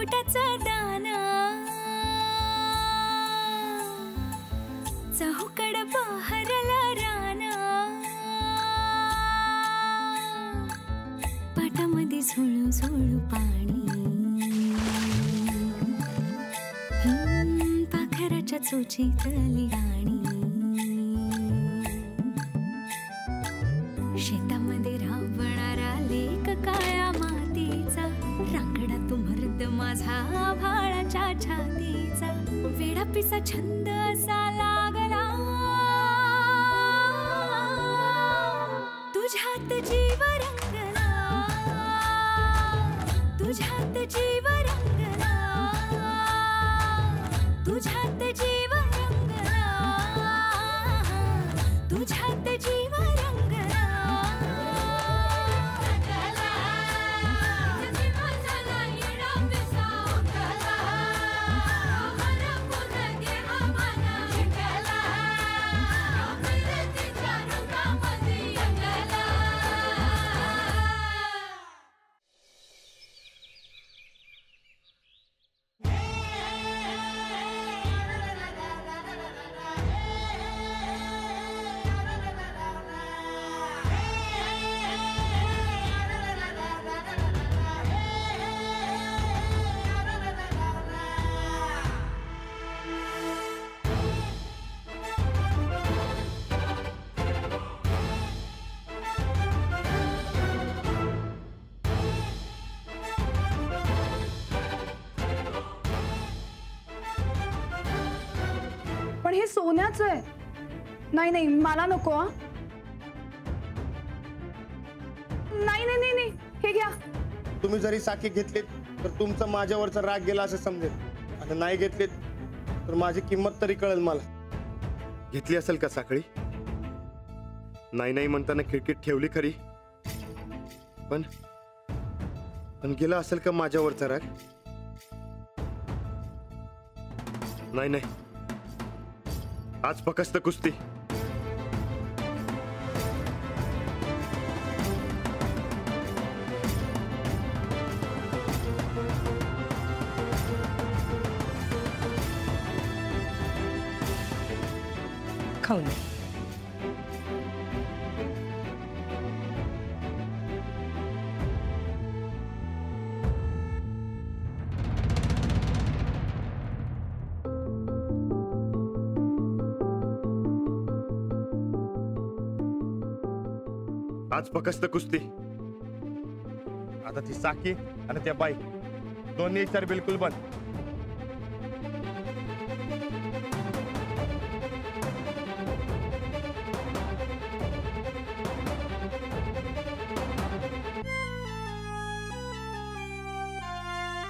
पोटाचा दाना चहूकड बहरला राना पाटामध्ये झुळू झुळू पाणी पाखराच्या चोचीतली गाणी शेतामध्ये राबणारा लेक काळ्या मातीचा रांगडा तो मर्द माझा भाळाच्या छातीचा वेडा पिसा छंद असा लागला तुझ्यात जीव रंगला तुझ्यात जीव रंगला तुझ्यात जीव रंगला तुझ्यात जीव रंगला पण हे सोन्याचं आहे. नाही नाही मला नको. नाही नाही नाही हे घ्या. तुम्ही जरी साखी घेतलीत तर तुमचा माझ्यावरचा राग गेला असं समजेल आणि नाही घेतलीत तर माझी किंमत तरी कळेल मला. घेतली असेल का साखळी? नाही नाही म्हणताना खिडकीत ठेवली खरी पण गेला असेल का माझ्यावरचा राग? नाही नाही आज फक्त कुस्ती. खाऊन आज फक्त कुस्ती. आता ती साखी आणि त्या बाई दोन्ही विचार बिलकुल बंद.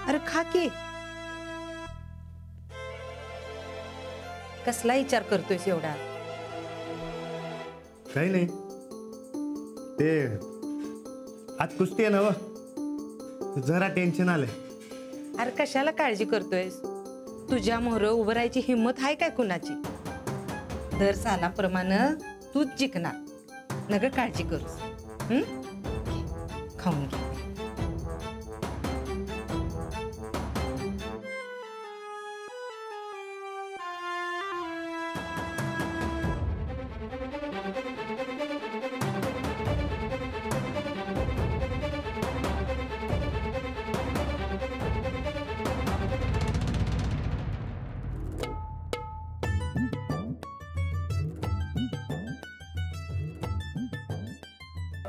अरे खा की. कसला विचार करतोयस एवढा? काही नाही ते आज कुस्ती आहे ना जरा टेन्शन आलंय. अरे कशाला काळजी करतोयस? तुझ्या मोहर उभं राहायची हिंमत आहे काय कुणाची? दर सालाप्रमाणे तूच जिंकणार. नग काळजी करूस. खाऊन घे.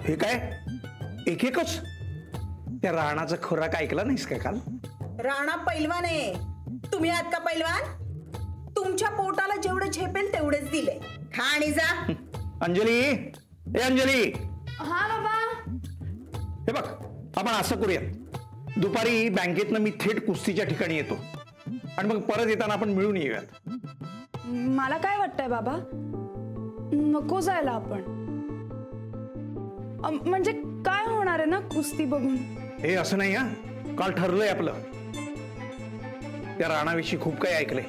हे काय एक एकच? त्या राणाचा खुराक ऐकला नाहीस का काल? राणा पैलवान आहे. तुम्ही आहात का पैलवान? तुमच्या पोटाला जेवढं झेपेल तेवढेच दिले. खा आणि जा. अंजली, ए अंजली. हा बाबा. हे बघ आपण असं करूयात, दुपारी बँकेतनं मी थेट कुस्तीच्या ठिकाणी येतो आणि मग परत येताना आपण मिळून येऊयात. मला काय वाटतंय बाबा, नको जायला आपण. म्हणजे काय होणार आहे ना कुस्ती बघून? हे असं नाही हा, काल ठरलंय आपलं. त्या राणाविषयी खूप काही ऐकलंय.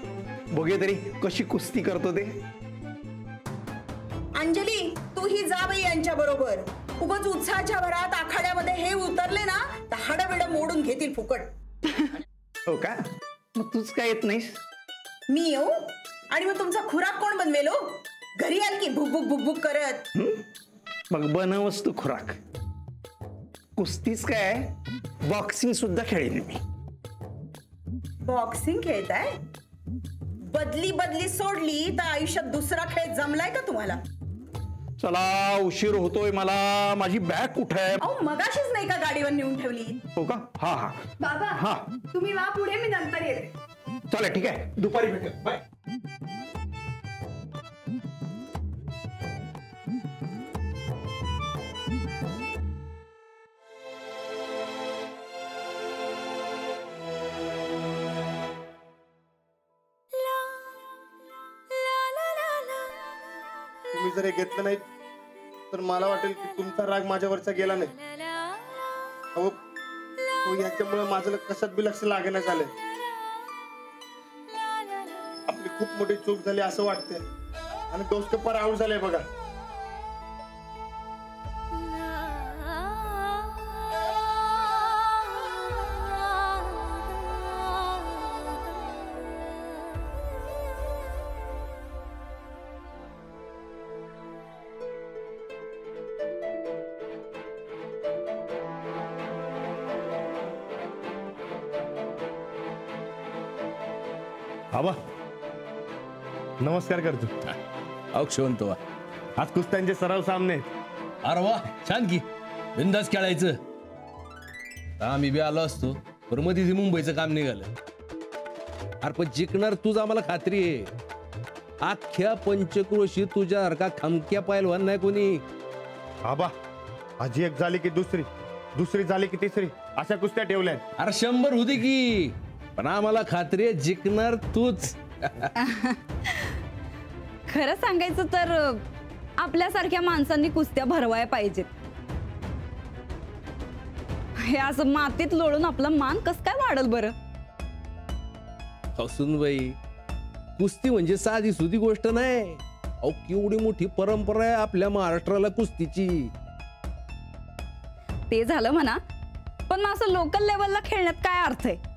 बघूया तरी कशी कुस्ती करतो ते. अंजली तूही जा बाई यांच्या बरोबर. उगाच उत्साहाच्या भरात आखाड्यामध्ये हे उतरले ना तर हाडबिड मोडून घेतील फुकट. हो का? मग तूच काय येत नाहीस? मी येऊ आणि मग तुमचा खुराक कोण बनवेल हो? घरी आल की भुक भुक भुक भुक करत. मग बनवस तू खुराक. कुस्तीच काय बॉक्सिंग सुद्धा खेळेन मी. बॉक्सिंग खेळताय? बदली बदली सोडली तर आयुष्यात दुसरा खेळ जमलाय का तुम्हाला? चला उशीर होतोय मला. माझी बॅग कुठे आहे? अहो मगाशीच नाही का गाडीवर नेऊन ठेवली? हो का? हा हा बाबा हा. तुम्ही वा पुढे, मी नंतर येते. चला ठीक आहे, दुपारी भेटू. बाय. तुम्ही जर हे घेतलं नाही तर मला वाटेल की तुमचा राग माझ्यावरचा गेला नाही. अहो याच्यामुळे माझं कशात बी लक्ष लागेना झालंय. आपली खूप मोठी चूक झाली असं वाटतंय आणि दोस्त पर आऊट झाले बघा. आबा नमस्कार करतो. अक्षवंत वा. आज कुस्त्यांचे सराव सामने. अरे वा छान की बिंदास खेळायचं. आम्ही बी आलो असतो पण मध्ये मुंबईचं काम निघालं. अरे पण जिंकणार तूच आम्हाला खात्री आहे. अख्ख्या पंचक्रोशी तुझ्यासारखा खमक्या पैलवान नाही कोणी. आबा आजी एक झाली की दुसरी, दुसरी झाली की तिसरी, अशा कुस्त्या ठेवल्या. अरे 100 होती की, पण आम्हाला खात्री आहे जिंकणार तूच. खरं सांगायचं तर आपल्यासारख्या माणसांनी कुस्त्या भरवाया पाहिजेत. हे असं मातीत लोळून आपलं मान कस काय वाढल बरं? हसून बाई, कुस्ती म्हणजे साधी सुधी गोष्ट नाही. अहो केवढी मोठी परंपरा आहे आपल्या महाराष्ट्राला कुस्तीची. ते झालं म्हणा, पण मग असं लोकल लेवलला खेळण्यात काय अर्थ आहे?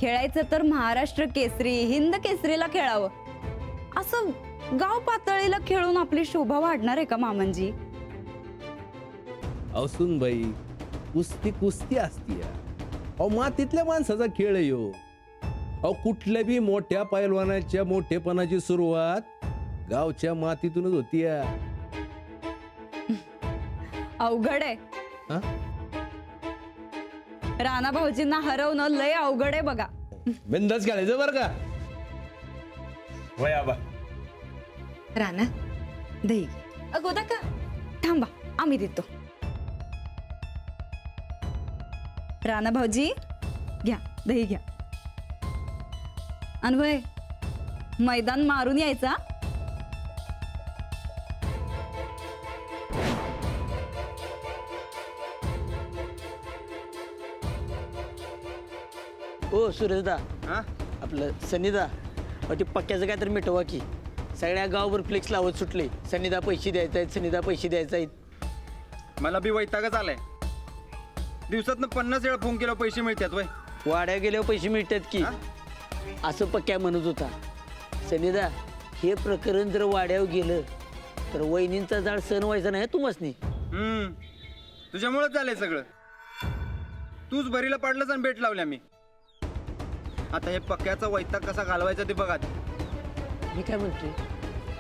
खेळायचं तर महाराष्ट्र केसरी, हिंद केसरीला खेळावं. असं गाव पातळीला खेळून आपली शोभा वाढणार आहे का मामनजी? असून बाई, कुस्ती कुस्ती असती. अहो मातीतल्या माणसाचा खेळ आहे ह्यो. अहो कुठल्या बी मोठ्या पैलवानाच्या मोठेपणाची सुरुवात गावच्या मातीतूनच होती. अवघड आहे. राणा भाऊजींना हरवणं लय अवघड आहे बघा. बिंदास खेळायचं बरं का? वय आबा. राणा दही घे. अगोदा का थांबा, आम्ही देतो. राणा भाऊजी घ्या, दही घ्या. अनवय मैदान मारून यायचा. ओ सुरेशदा, आपलं सनीदा ते पक्क्याचं काय तर मिटवा की. सगळ्या गावभर फ्लेक्स लावत सुटले, सनीदा पैसे द्यायचा आहेत, सनीदा पैसे द्यायचा आहेत. मला बी वैतागच आलाय. दिवसातनं 50 वेळा फोन केला पैसे मिळतात वय. वाड्या गेल्यावर पैसे मिळतात की, असं पक्क्या म्हणत होता. सनीदा, हे प्रकरण जर वाड्यावर गेलं तर वहिनींचा जाळ सण व्हायचा नाही तुम्हासनी. तुझ्यामुळेच झालंय सगळं. तूच बरीला पाडलंच आणि भेट लावल्या मी. आता हे पक्क्याचा वैताग कसा घालवायचा ते बघा. मी काय म्हणतोय,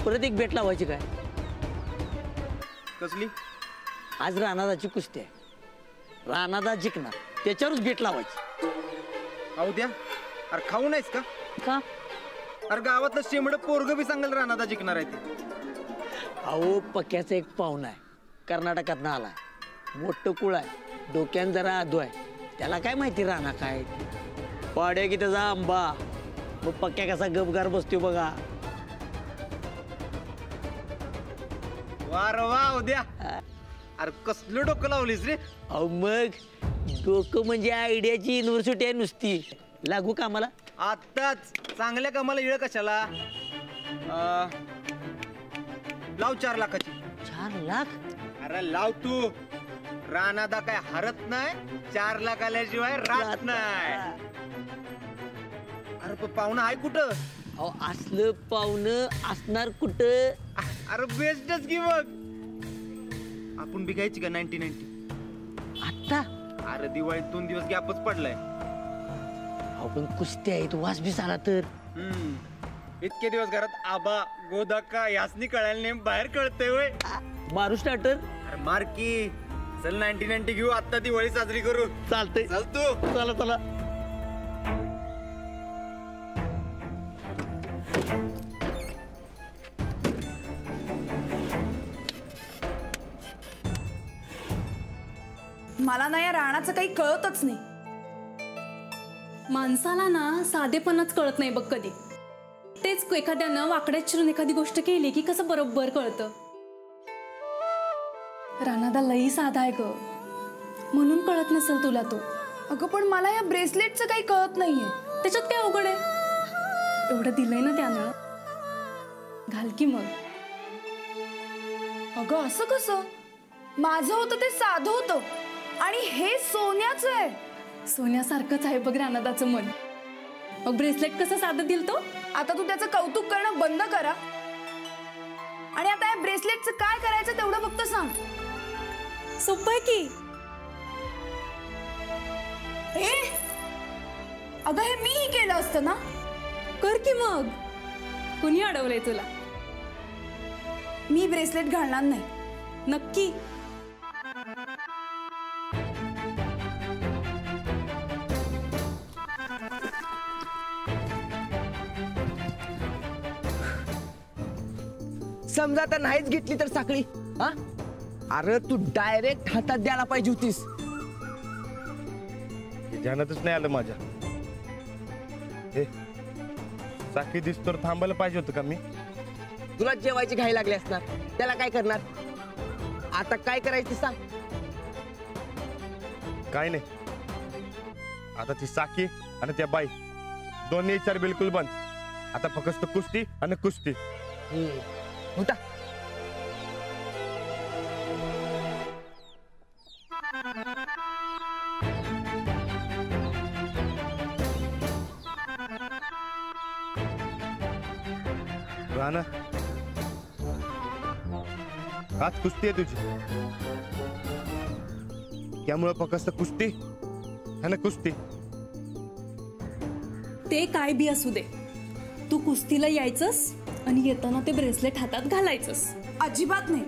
परत एक बेट लावायची काय? कसली? आज राणादाची कुस्ती आहे, राणादा जिंकणार, त्याच्यावरच बेट लावायची. अहो द्या. अरे खाऊ नाहीस का? का? अरे गावातलं शेंबड पोरग बी सांगेल राणादा जिंकणार आहे ते. अहो पक्क्याचा एक पाहुणा आहे, कर्नाटकात आलाय. मोठं कुळ आहे, डोक्यान जरा आदू आहे. त्याला काय माहिती राणा काय? पाड्या की त्याचा आंबा. मग पक्क्या कसा गपगार बसतो बघा. वार वा उद्या. अरे कसलं डोकं लावलीस रे? अहो मग डोकं म्हणजे आयडियाची युनिव्हर्सिटी आहे नुसती. लागू कामाला? आताच. चांगल्या कामाला येळ कशाला? लाव 4 लाखाची. 4 लाख? अरे लाव तू. राणादा काय हरत नाही, 4 लाख आल्याशिवाय राहत नाही. अरे पाहुणा आहे कुठं? अहो असलं पाहुणं असणार कुठं? अरे बेस्टच की मग. आपण बी घ्यायची का 90-90? आता अरे दिवाळीत 2 दिवस गॅपच पडलाय. आपण कुस्ती आहे तू वास बीस आला तर. इतके दिवस घरात आबा गोदाका यासनी कळायला नेम बाहेर कळतंय वय. मारू स्टार्टर. अरे मार की. चल 90-90 घेऊ, आता दिवाळी साजरी करू. चालतंय. चल तू. चला चला. मला ना या राणाचं काही कळतच नाही. माणसाला ना साधेपणच कळत नाही बघ कधी. तेच एखाद्यानं वाकड्यात चिरून एखादी गोष्ट केली की कसं बरोबर कळतं. राणादा लई साधा आहे ग, म्हणून कळत नसेल तुला तो. अगं पण मला या ब्रेसलेटचं काही कळत नाहीये. त्याच्यात काय अवघड आहे? एवढं दिलंय ना त्यानं, घाल की मग. अगं असं कसं? माझं होतं ते साधं होतं आणि हे सोन्याचं आहे. सोन्यासारखंच आहे बघ राणादाचं मन. मग ब्रेसलेट कसं साधं दिल तो? आता तू त्याचं कौतुक करणं बंद करा आणि आता या ब्रेसलेटचं काय करायचं तेवढं फक्त सांग. सोपं आहे की. अगं हे मीही केलं असतं ना. कर की मग. कुणी अडवलंय तुला? मी ब्रेसलेट घालणार नाही. नक्की? समजा तर नाहीच घेतली तर साखळी. हा अरे तू डायरेक्ट हातात द्यायला पाहिजे होतीस. ध्यानातच नाही आलं माझ्या. हे साखळी दिसतो थांबायला पाहिजे होतं का मी? तुला जेवायची घाई लागली असणार, त्याला काय करणार? आता काय करायचं सांग. काय नाही, आता ती साखी आणि त्या बाई दोन्ही विचार बिलकुल बंद. आता फक्त कुस्ती आणि कुस्ती. होता राणा, आज कुस्ती आहे तुझी, त्यामुळे फक्त कुस्ती आणि कुस्ती. ते काय बी असू दे, तू कुस्तीला यायचंस आणि येताना ते ब्रेसलेट हातात घालायचंस. अजिबात नाही.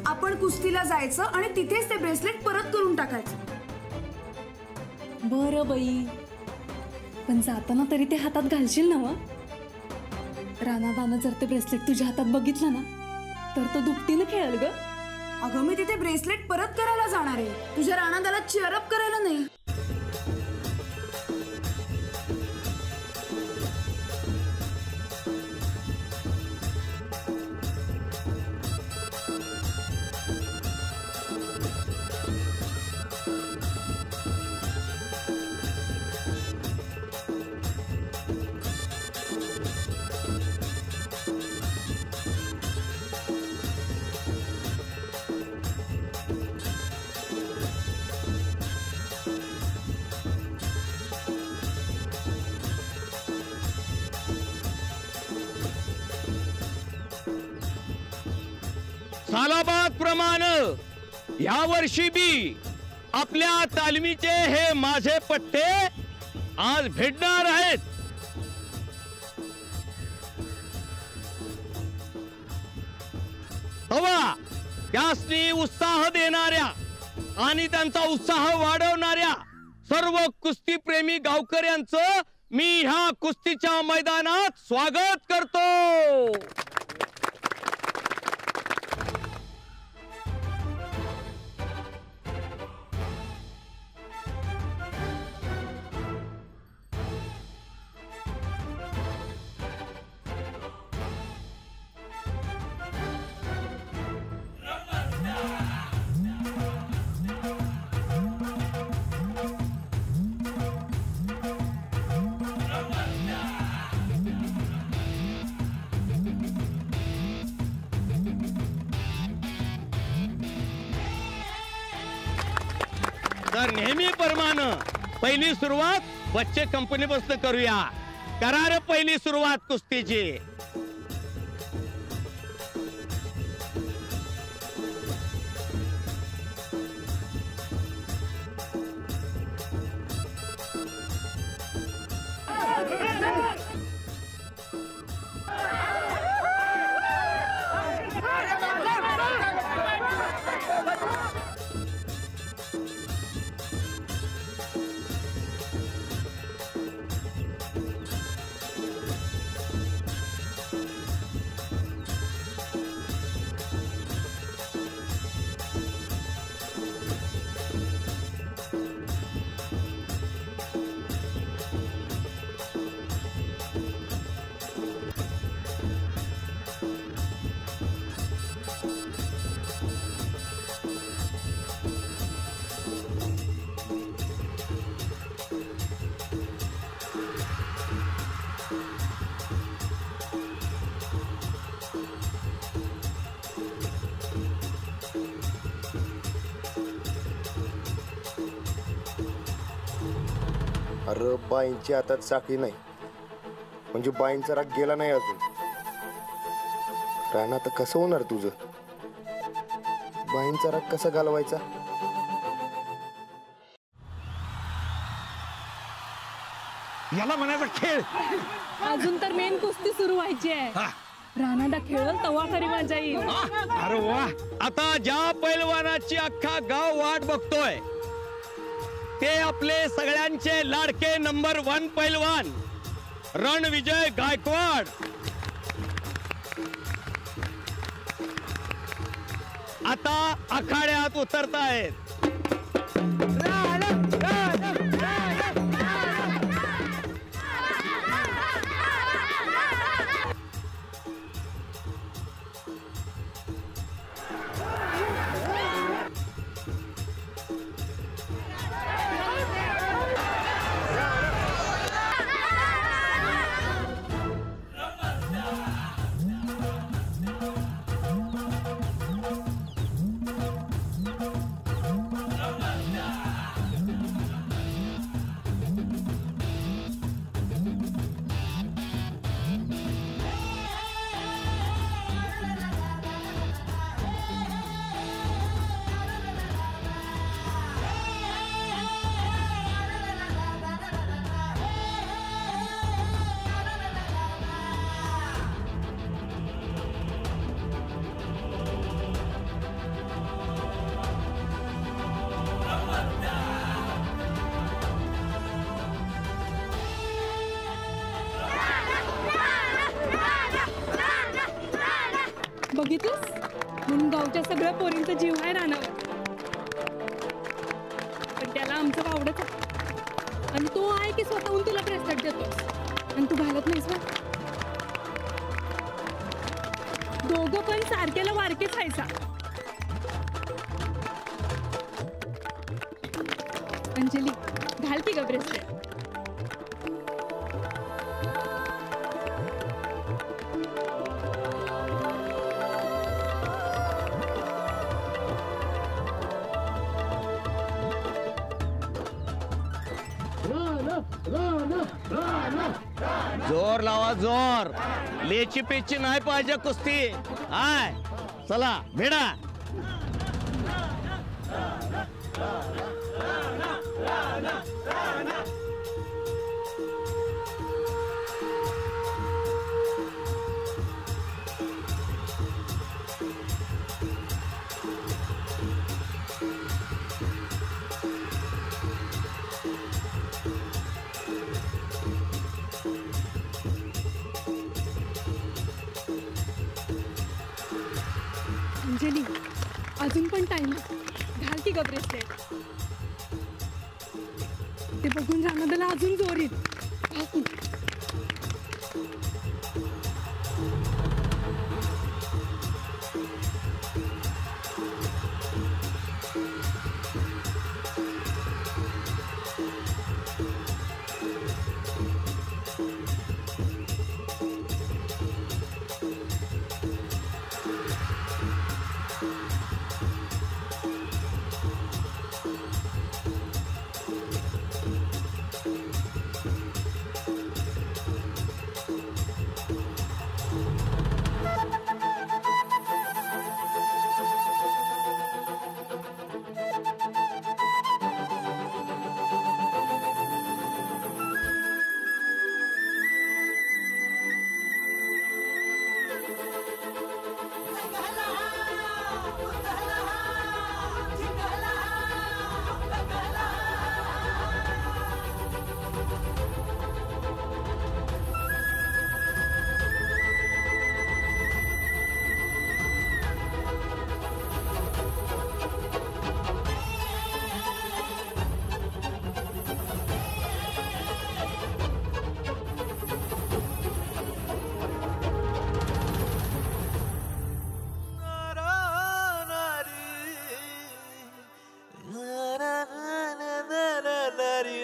आपण कुस्तीला जायचं आणि तिथेच ते ब्रेसलेट परत करून टाकायचं. बरं बाई, पण जाताना तरी ते हातात घालशील ना? व राणादानं जर ते ब्रेसलेट तुझ्या हातात बघितलं ना तर तो दुपटीनं खेळेल ग. अगं मी तिथे ब्रेसलेट परत करायला जाणार आहे, तुझ्या राणादाला चेअरअप करायला नाही. सालाबाद प्रमाणे या वर्षी बी आपल्या तालमीचे हे माझे पट्टे आज भेटणार आहेत. हवा त्यासनी उत्साह देणाऱ्या आणि त्यांचा उत्साह वाढवणाऱ्या सर्व कुस्तीप्रेमी गावकऱ्यांचं मी ह्या कुस्तीच्या मैदानात स्वागत करतो. तर नेहमीप्रमाणे पहिली सुरुवात बच्चे कंपनीपासून करूया. करा रे पहिली सुरुवात कुस्तीची. अरे बाईंची हातात साखळी नाही म्हणजे बाईंचा राग गेला नाही अजून. राणा तर कसं होणार तुझं? बाईंचा राग कसा घालवायचा? याला म्हणायचा खेळ. अजून तर मेन कुस्ती सुरू व्हायची आहे. राणादा खेळल तवा खरी मजा येईल. अरे वा. आता ज्या पैलवानाची अख्खा गाव वाट बघतोय ते आपले सगळ्यांचे लाडके नंबर 1 पैलवान रणविजय गायकवाड. आता आखाड्यात उतरतायत. बघितलंस म्हणून गावच्या सगळ्या पोरींचा जीव आहे राणावर. पण त्याला आमचं आवडत आणि तो आहे की स्वतःहून तुला ब्रेसलेट देतो आणि तू घालत नाहीस ना. दोघं पण सारख्याला वारकेच व्हायचा. अंजली घाल की ग ब्रेसलेट. जोर लावा जोर. लेची पेची नाही पाहिजे कुस्ती. हाय चला भेडा. अंजली अजून पण टाइम घाल की ग ब्रेसलेट. ते बघून राणादाला अजून जोर येईल. घाल की.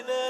na